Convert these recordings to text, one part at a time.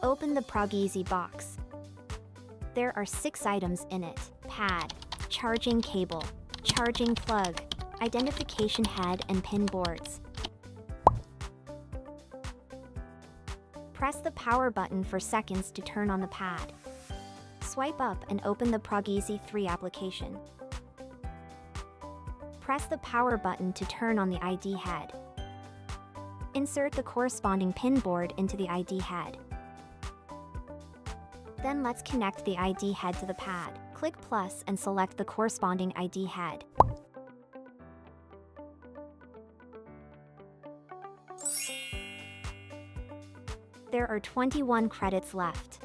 Open the Progeasy box. There are 6 items in it: pad, charging cable, charging plug, identification head and pin boards. Press the power button for seconds to turn on the pad. Swipe up and open the Progeasy 3 application. Press the power button to turn on the ID head. Insert the corresponding pin board into the ID head. Then let's connect the ID head to the pad. Click plus and select the corresponding ID head. There are 21 credits left.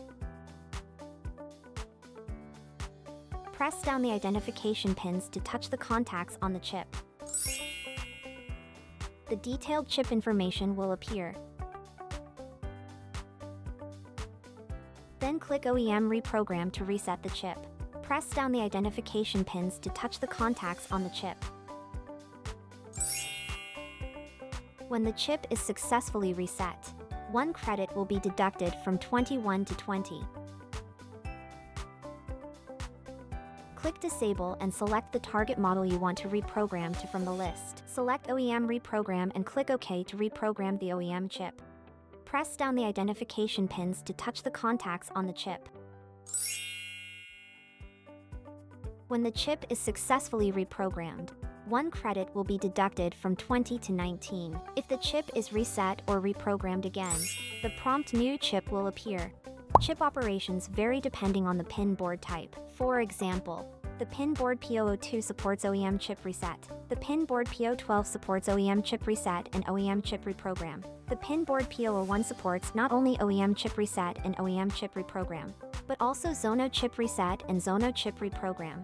Press down the identification pins to touch the contacts on the chip. The detailed chip information will appear. Then click OEM Reprogram to reset the chip. Press down the identification pins to touch the contacts on the chip. When the chip is successfully reset, 1 credit will be deducted from 21 to 20. Click Disable and select the target model you want to reprogram to from the list. Select OEM Reprogram and click OK to reprogram the OEM chip. Press down the identification pins to touch the contacts on the chip. When the chip is successfully reprogrammed, 1 credit will be deducted from 20 to 19. If the chip is reset or reprogrammed again, the prompt New Chip will appear. Chip operations vary depending on the pin board type. For example, the pin board P002 supports OEM chip reset. The pin board P012 supports OEM chip reset and OEM chip reprogram. The pin board P001 supports not only OEM chip reset and OEM chip reprogram, but also Zono chip reset and Zono chip reprogram.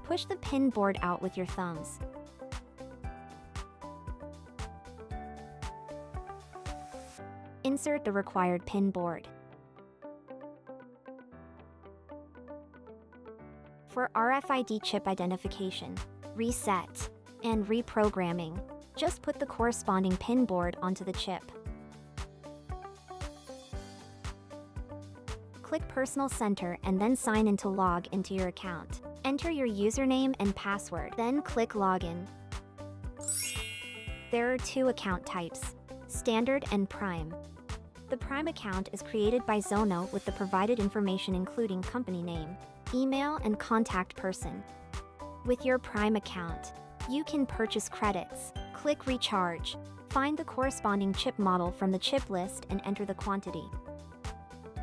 Push the pin board out with your thumbs. Insert the required pin board. For RFID chip identification, reset, and reprogramming, just put the corresponding pin board onto the chip. Click Personal Center and then sign in to log into your account. Enter your username and password, then click Login. There are 2 account types: Standard and Prime. The Prime account is created by Zono with the provided information including company name, email, and contact person. With your Prime account, you can purchase credits, click Recharge, find the corresponding chip model from the chip list and enter the quantity.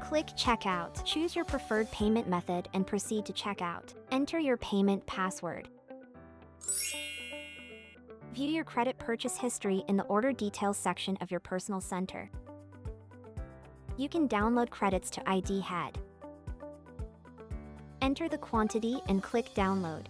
Click Checkout, choose your preferred payment method and proceed to checkout. Enter your payment password. View your credit purchase history in the Order Details section of your Personal Center. You can download credits to ID head. Enter the quantity and click Download.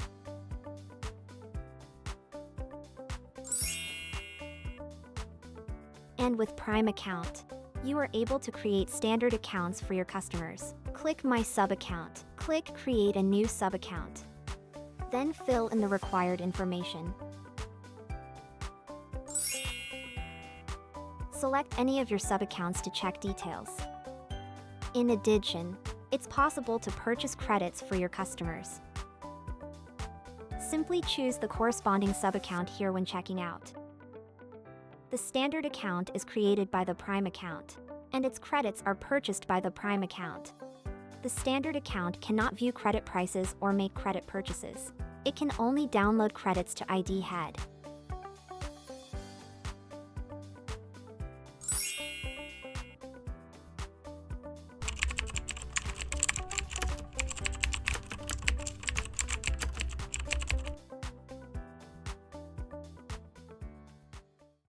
And with Prime account, you are able to create standard accounts for your customers. Click My Sub Account. Click Create a new sub account. Then fill in the required information. Select any of your sub accounts to check details. In addition, it's possible to purchase credits for your customers. Simply choose the corresponding sub account here when checking out. The standard account is created by the Prime account, and its credits are purchased by the Prime account. The standard account cannot view credit prices or make credit purchases. It can only download credits to ID head.